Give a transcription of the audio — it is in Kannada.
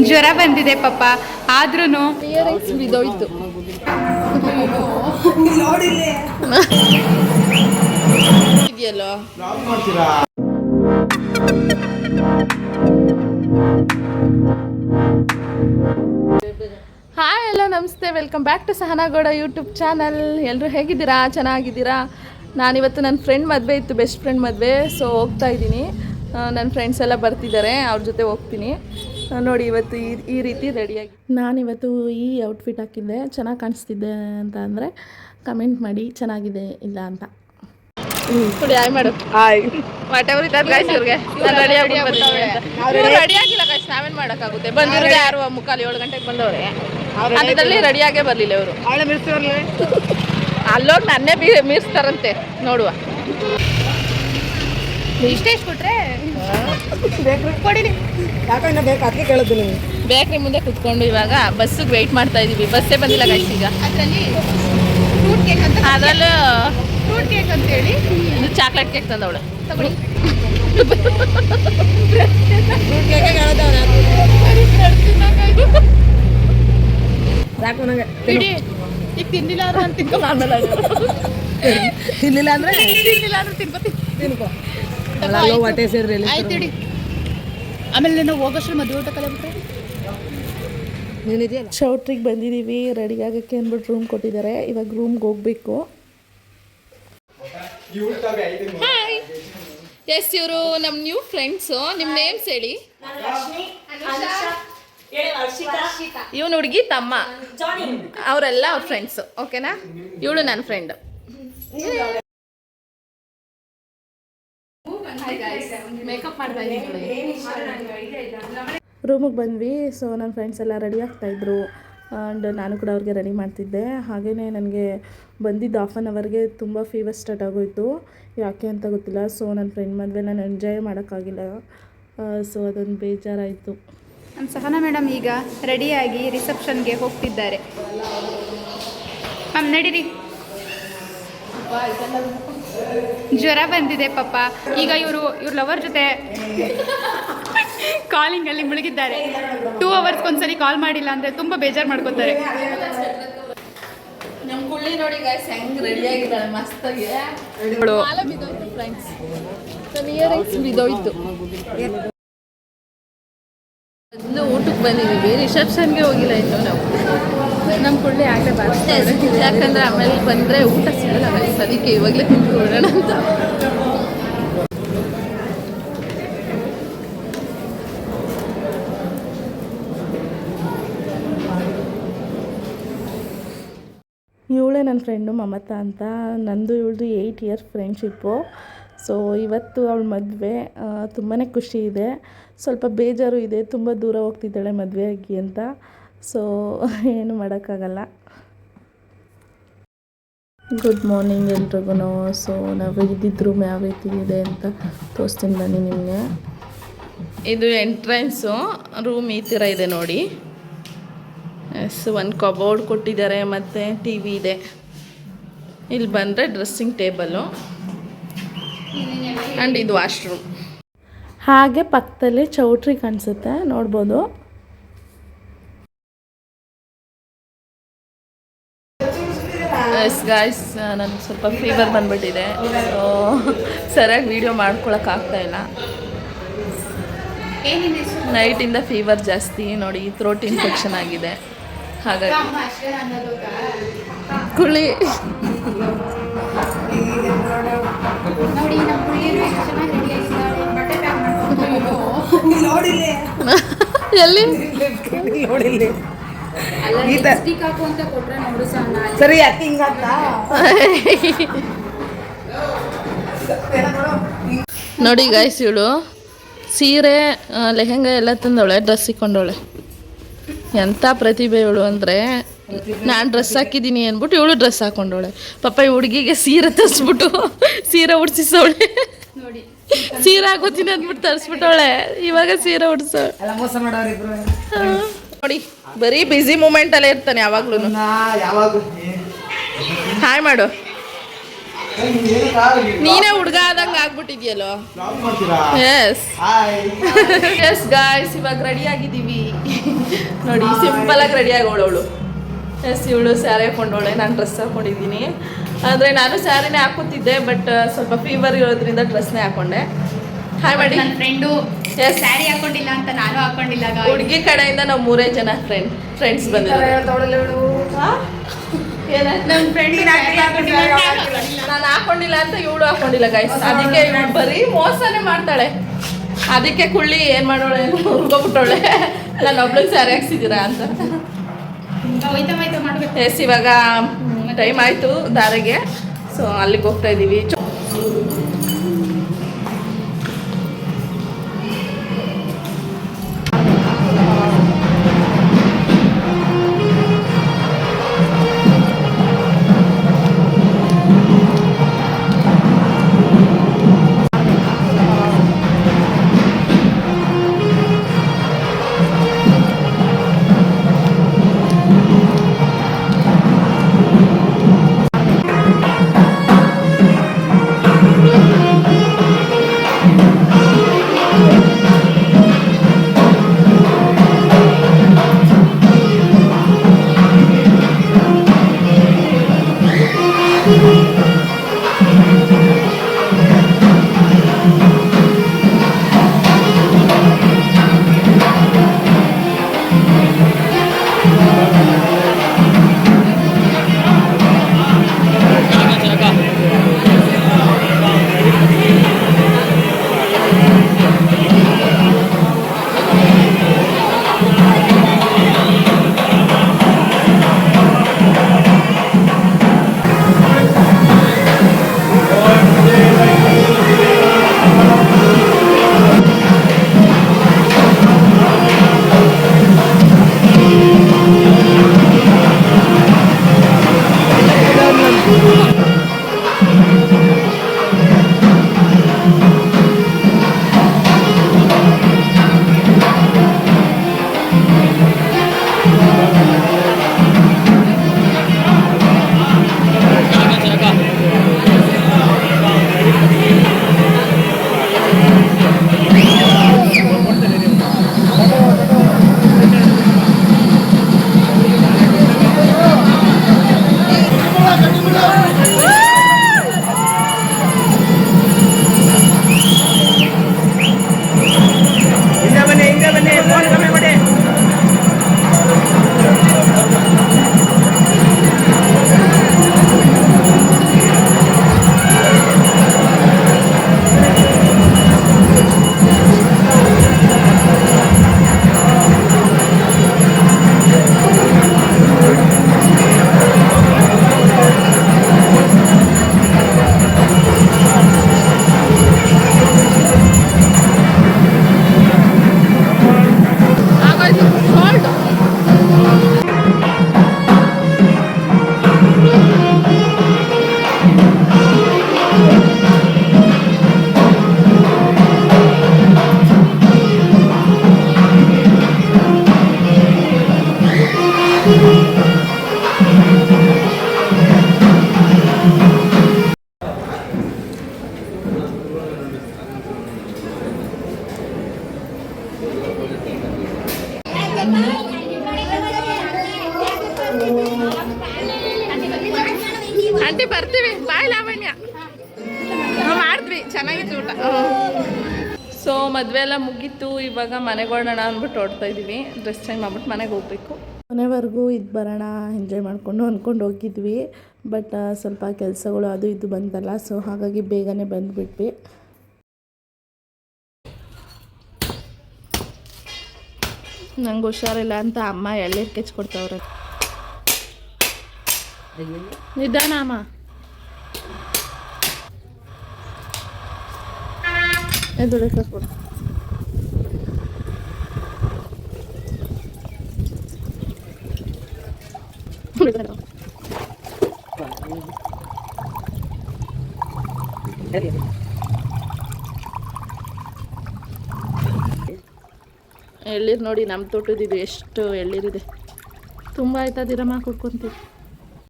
ಜ್ವರ ಬಂದಿದೆ ಪಾಪ, ಆದ್ರೂ ಇಯರಿಂಗ್ಸ್ ಬಿದ್ದೋಯ್ತು. ಇದೆಯಲ್ಲ ಹಾಯ್ ಎಲ್ಲ ನಮಸ್ತೆ, welcome back to Sahana Gowda YouTube channel. ಎಲ್ಲರೂ ಹೇಗಿದ್ದೀರಾ? ಚೆನ್ನಾಗಿದ್ದೀರಾ? ನಾನಿವತ್ತು ನನ್ನ ಫ್ರೆಂಡ್ ಮದುವೆ ಇತ್ತು, ಬೆಸ್ಟ್ ಫ್ರೆಂಡ್ ಮದುವೆ. ಸೊ ಹೋಗ್ತಾ ಇದ್ದೀನಿ, ನನ್ನ ಫ್ರೆಂಡ್ಸ್ ಎಲ್ಲ ಬರ್ತಿದ್ದಾರೆ, ಅವ್ರ ಜೊತೆ ಹೋಗ್ತೀನಿ. ನೋಡಿ ಇವತ್ತು ಈ ರೀತಿ ರೆಡಿಯಾಗಿ ನಾನಿವತ್ತು ಈ ಔಟ್ಫಿಟ್ ಹಾಕಿದ್ದೆ. ಚೆನ್ನಾಗಿ ಕಾಣಿಸ್ತಿದ್ದೆ ಅಂತ ಅಂದರೆ ಕಮೆಂಟ್ ಮಾಡಿ, ಚೆನ್ನಾಗಿದೆ ಇಲ್ಲ ಅಂತ. ನೋಡಿ ಆಯ್ ಮಾಡು, ಆಯ್ ವಾಟ್ ಎವರ್ ಇದ್ದಾರೆ ಗೈಸ್. ಇವ್ರಿಗೆ ನಾನು ರೆಡಿ ಆಗಿಲ್ಲ ಗೈಸ್, ನಾವೇನು ಮಾಡೋಕ್ಕಾಗುತ್ತೆ? ಬಂದಿರೋದು ಯಾರು 6:45 ಗಂಟೆಗೆ ಬಂದವ್ರೆ, ಅಂಥದ್ರಲ್ಲಿ ರೆಡಿಯಾಗೇ ಬರಲಿಲ್ಲ ಅವರು. ಅಲ್ಲೋಗಿ ನನ್ನೇ ಮೀರಿಸ್ತಾರಂತೆ, ನೋಡುವ. ಇಷ್ಟೇ ಕೊಟ್ರೆ ಕೊಡಿರಿ, ಯಾಕಂದ್ರೆ ಬೇಕು ಅದಕ್ಕೆ ಕೇಳೋದು. ನೀವು ಬೇಕ್ರಿ ಮುಂದೆ ಕುತ್ಕೊಂಡು ಇವಾಗ ಬಸ್ಸಿಗೆ ವೆಯ್ಟ್ ಮಾಡ್ತಾ ಇದ್ದೀವಿ. ಬಸ್ಸೇ ಬಂದಿಲ್ಲ ಗೈಸ್. ಈಗ ಅದರಲ್ಲಿ ಫ್ರೂಟ್ ಕೇಕ್ ಅಂತ, ಅದರಲ್ಲೂ ಫ್ರೂಟ್ ಕೇಕ್ ಅಂತೇಳಿ ಇದು ಚಾಕ್ಲೇಟ್ ಕೇಕ್ ತಂದವಳೆ. ತಗೊಳ್ಳಿ. ಇಡಿ ಈಗ ತಿನ್ನಿಲ್ಲ ಅಂದ್ರೆ ನಾನು ತಿನ್ಕೊ, ಆಮೇಲೆ ತಿನ್ನಿಲ್ಲ ಅಂದ್ರೆ ತಿನ್ಕೊ ಆಯ್ತು ಇಡಿ. ಆಮೇಲೆ ನಾವು ಹೋಗೋಷ್ಟು ಮದುವೆ ಊಟ ಕಲಿಬಿಟ್ರೆ. ಚೌಟ್ರಿಗೆ ಬಂದಿದ್ದೀವಿ, ರೆಡಿ ಆಗೋಕ್ಕೆ ಅಂದ್ಬಿಟ್ಟು ರೂಮ್ ಕೊಟ್ಟಿದ್ದಾರೆ. ಇವಾಗ ರೂಮ್ಗೆ ಹೋಗ್ಬೇಕು. ಹಾಯ್, ಎಸ್ ಇವರು ನಮ್ಮ ನ್ಯೂ ಫ್ರೆಂಡ್ಸು. ನಿಮ್ಮ ನೇಮ್ಸ್ ಹೇಳಿ. ಇವನು ಹುಡುಗಿ ತಮ್ಮ, ಅವರೆಲ್ಲ ಅವ್ರ ಫ್ರೆಂಡ್ಸು. ಓಕೆನಾ? ಇವಳು ನನ್ನ ಫ್ರೆಂಡ್. ಮೇಕಪ್ ಮಾಡ್ತಾ ಇದ್ದೀನಿ. ರೂಮಿಗೆ ಬಂದ್ವಿ. ಸೊ ನನ್ನ ಫ್ರೆಂಡ್ಸ್ ಎಲ್ಲ ರೆಡಿ ಆಗ್ತಾಯಿದ್ರು, ಆ್ಯಂಡ್ ನಾನು ಕೂಡ ಅವ್ರಿಗೆ ರೆಡಿ ಮಾಡ್ತಿದ್ದೆ. ಹಾಗೆಯೇ ನನಗೆ ಬಂದಿದ್ದು 1/2 ಅವರ್ಗೆ ತುಂಬ ಫೀವರ್ ಸ್ಟಾರ್ಟ್ ಆಗೋಯಿತು. ಯಾಕೆ ಅಂತ ಗೊತ್ತಿಲ್ಲ. ಸೊ ನನ್ನ ಫ್ರೆಂಡ್ ಮದುವೆ ನಾನು ಎಂಜಾಯ್ ಮಾಡೋಕ್ಕಾಗಿಲ್ಲ. ಸೊ ಅದೊಂದು ಬೇಜಾರಾಯಿತು. ನಮ್ಮ ಸಹನಾ ಮೇಡಮ್ ಈಗ ರೆಡಿಯಾಗಿ ರಿಸೆಪ್ಷನ್ಗೆ ಹೋಗ್ತಿದ್ದಾರೆ. ಮ್ಯಾಮ್ ನಡೀರಿ. ಜ್ವರ ಬಂದಿದೆ ಪಾಪ. ಈಗ ಇವ್ರ ಲವರ್ ಜೊತೆ ಕಾಲಿಂಗಲ್ಲಿ ಮುಳುಗಿದ್ದಾರೆ. 2 ಅವರ್ಸ್ಗೆ ಒಂದ್ಸರಿ ಕಾಲ್ ಮಾಡಿಲ್ಲ ಅಂದರೆ ತುಂಬ ಬೇಜಾರು ಮಾಡ್ಕೋತಾರೆ. ನಮ್ಮ ಕುಳ್ಳಿ ನೋಡಿ ಗೈಸ್ ಹೆಂಗೆ ರೆಡಿಯಾಗಿದ್ದಾಳೆ ಮಸ್ತಾಗಿ. ಬಿದ್ದೋಯ್ತು ಫ್ರೆಂಡ್ಸ್, ನನ್ನ ಇಯರಿಂಗ್ಸ್ ಬಿದ್ದೋಯ್ತು. ಇನ್ನು ಊಟಕ್ಕೆ ಬಂದಿದ್ದೀವಿ, ರಿಸೆಪ್ಷನ್ಗೆ ಹೋಗಿಲ್ಲ ಇನ್ನು ನಾವು. ನಮ್ಮ ಕುಳ್ಳಿ ಆಗಲೇ ಬರುತ್ತೆ, ಯಾಕಂದರೆ ಆಮೇಲೆ ಬಂದರೆ ಊಟ ಸಿಗಲ್ಲ ಗೈಸ್, ಅದಕ್ಕೆ ಇವಾಗಲೇ ತಿಂದ್ಕೊಳ್ಳೋಣ ಅಂತ. ಇವಳೇ ನನ್ನ ಫ್ರೆಂಡು ಮಮತಾ ಅಂತ. ನಂದು ಇವಳದು 8 ಇಯರ್ ಫ್ರೆಂಡ್ಶಿಪ್ಪು. ಸೊ ಇವತ್ತು ಅವಳ ಮದುವೆ, ತುಂಬಾ ಖುಷಿ ಇದೆ, ಸ್ವಲ್ಪ ಬೇಜಾರು ಇದೆ. ತುಂಬ ದೂರ ಹೋಗ್ತಿದ್ದಾಳೆ ಮದುವೆ ಆಗಿ ಅಂತ. ಸೊ ಏನು ಮಾಡೋಕ್ಕಾಗಲ್ಲ. ಗುಡ್ ಮಾರ್ನಿಂಗ್ ಎಲ್ರಿಗೂ. ಸೊ ನಾವು ಇದ್ದಿದ್ದು ರೂಮ್ ಯಾವ ರೀತಿ ಇದೆ ಅಂತ ತೋರಿಸ್ತೀನಿ ಬನ್ನಿ ನಿಮಗೆ. ಇದು ಎಂಟ್ರೆನ್ಸು. ರೂಮ್ ಈ ಥರ ಇದೆ ನೋಡಿ. ಎಸ್, ಒಂದು ಕಬೋರ್ಡ್ ಕೊಟ್ಟಿದ್ದಾರೆ, ಮತ್ತು ಟಿ ವಿ ಇದೆ. ಇಲ್ಲಿ ಬಂದರೆ ಡ್ರೆಸ್ಸಿಂಗ್ ಟೇಬಲು ಆ್ಯಂಡ್ ಇದು ವಾಶ್ರೂಮ್. ಹಾಗೆ ಪಕ್ಕದಲ್ಲಿ ಚೌಟ್ರಿ ಕಾಣಿಸುತ್ತೆ, ನೋಡ್ಬೋದು. ಎಸ್ ಗಾಯ್ಸ್, ನನಗೆ ಸ್ವಲ್ಪ ಫೀವರ್ ಬಂದುಬಿಟ್ಟಿದೆ. ಸೊ ಸರಿಯಾಗಿ ವೀಡಿಯೋ ಮಾಡ್ಕೊಳಕ್ಕಾಗ್ತಾಯಿಲ್ಲ. ನೈಟಿಂದ ಫೀವರ್ ಜಾಸ್ತಿ ನೋಡಿ, ಥ್ರೋಟ್ ಇನ್ಫೆಕ್ಷನ್ ಆಗಿದೆ. ಹಾಗಾಗಿ ಕುಳಿ ಎಲ್ಲಿ ಸರಿ ನೋಡಿ ಗೈಸ್, ಇವಳು ಸೀರೆ ಲೆಹಂಗ ಎಲ್ಲ ತಂದವಳೆ, ಡ್ರೆಸ್ ಇಕ್ಕೊಂಡವಳೆ. ಎಂಥ ಪ್ರತಿಭೆ ಇವಳು ಅಂದರೆ, ನಾನು ಡ್ರೆಸ್ ಹಾಕಿದ್ದೀನಿ ಅಂದ್ಬಿಟ್ಟು ಇವಳು ಡ್ರೆಸ್ ಹಾಕ್ಕೊಂಡವಳೆ. ಪಾಪ ಈ ಹುಡುಗಿಗೆ ಸೀರೆ ತರಿಸ್ಬಿಟ್ಟು ಸೀರೆ ಉಡ್ಸಿಸವಳೆ. ನೋಡಿ, ಸೀರೆ ಹಾಕೋತೀನಿ ಅಂದ್ಬಿಟ್ಟು ತರಿಸ್ಬಿಟ್ಟವಳೆ, ಇವಾಗ ಸೀರೆ ಉಡ್ಸವಳೆ. ನೋಡಿ, ಬರೀ ಬ್ಯುಸಿ ಮೂಮೆಂಟಲ್ಲೇ ಇರ್ತಾನೆ ಯಾವಾಗ್ಲೂ. ಹಾಯ್ ಮಾಡು. ನೀನೇ ಹುಡುಗ ಆದಂಗೆ ಆಗ್ಬಿಟ್ಟಿದ್ಯಲ್ಲೋ. ಎಸ್ ಎಸ್ ಗಾಯ್ಸ್, ಇವಾಗ ರೆಡಿ ಆಗಿದ್ದೀವಿ ನೋಡಿ. ಸಿಂಪಲ್ ಆಗಿ ರೆಡಿ ಆಗೋಳು. ಎಸ್, ಇವಳು ಸ್ಯಾರಿ ಹಾಕೊಂಡವಳೆ, ನಾನು ಡ್ರೆಸ್ ಹಾಕೊಂಡಿದ್ದೀನಿ. ಆದರೆ ನಾನು ಸ್ಯಾರಿನೇ ಹಾಕೋತಿದ್ದೆ, ಬಟ್ ಸ್ವಲ್ಪ ಫೀವರ್ ಇರೋದ್ರಿಂದ ಡ್ರೆಸ್ನೇ ಹಾಕೊಂಡೆ. ಹಾಯ್ ಮಾಡಿ. ನನ್ನ ಫ್ರೆಂಡು ಸ್ಯಾರಿ ಹಾಕೊಂಡಿಲ್ಲ ಅಂತ ನಾನು ಹಾಕೊಂಡಿಲ್ಲ. ಹುಡುಗಿ ಕಡೆಯಿಂದ ನಾವು 3 ಜನ ಫ್ರೆಂಡ್ಸ್ ಬಂದಿದ್ದಾರೆ. ನನ್ನ ಫ್ರೆಂಡ್ ನಾನು ಹಾಕೊಂಡಿಲ್ಲ ಅಂತ ಇವಳು ಹಾಕೊಂಡಿಲ್ಲ ಗೈಸ್. ಅದಕ್ಕೆ ಇವಳು ಬರೀ ಮೋಸನೇ ಮಾಡ್ತಾಳೆ. ಅದಕ್ಕೆ ಕುಳ್ಳಿ ಏನು ಮಾಡೋಳೆ, ಹುರ್ಕೊಬಿಟ್ಟವಳೆ ನಾನು ಒಬ್ಳಿಗೆ ಸ್ಯಾರಿ ಹಾಕ್ಸಿದ್ದೀರಾ ಅಂತ. ಎಸ್, ಇವಾಗ ಟೈಮ್ ಆಯಿತು ದಾರೆಗೆ. ಸೊ ಅಲ್ಲಿಗೆ ಹೋಗ್ತಾ ಇದ್ದೀವಿ. ಆಂಟಿ ಬರ್ತೀವಿ, ಬಾಯ್ ಲಾವಣ್ಯ. ಮಾಡಿದ್ವಿ, ಚೆನ್ನಾಗಿತ್ತು ಊಟ. ಸೊ ಮದುವೆ ಎಲ್ಲ ಮುಗೀತು. ಇವಾಗ ಮನೆಗೆ ಹೊರಡೋಣ ಅಂದ್ಬಿಟ್ಟು ಹೊರಡ್ತಾ ಇದ್ದೀವಿ. ಡ್ರೆಸ್ ಚೇಂಜ್ ಮಾಡ್ಬಿಟ್ಟು ಮನೆಗೆ ಹೋಗ್ಬೇಕು. ಮನೆವರೆಗೂ ಇದು ಬರೋಣ ಎಂಜಾಯ್ ಮಾಡಿಕೊಂಡು ಅಂದ್ಕೊಂಡು ಹೋಗಿದ್ವಿ. ಬಟ್ ಸ್ವಲ್ಪ ಕೆಲಸಗಳು ಅದು ಇದು ಬಂತಲ್ಲ, ಸೊ ಹಾಗಾಗಿ ಬೇಗನೆ ಬಂದುಬಿಟ್ವಿ. ನಂಗೆ ಹುಷಾರಿಲ್ಲ ಅಂತ ಅಮ್ಮ ಎಳ್ಳೀರು ಕೆಚ್ಕೊಡ್ತಾವ್ರೆ. ನಿಧಾನ ಅಮ್ಮ. ಎದುರು ಕಸ್ಕೊಡು. ಎಳ್ಳೀರು ನೋಡಿ, ನಮ್ಮ ತೋಟದಿದೆ ಎಷ್ಟು ಎಳ್ಳೀರಿದೆ. ತುಂಬ ಆಯ್ತದಿರಮ್ಮ ಕುಡ್ಕೊಂತೀವಿ.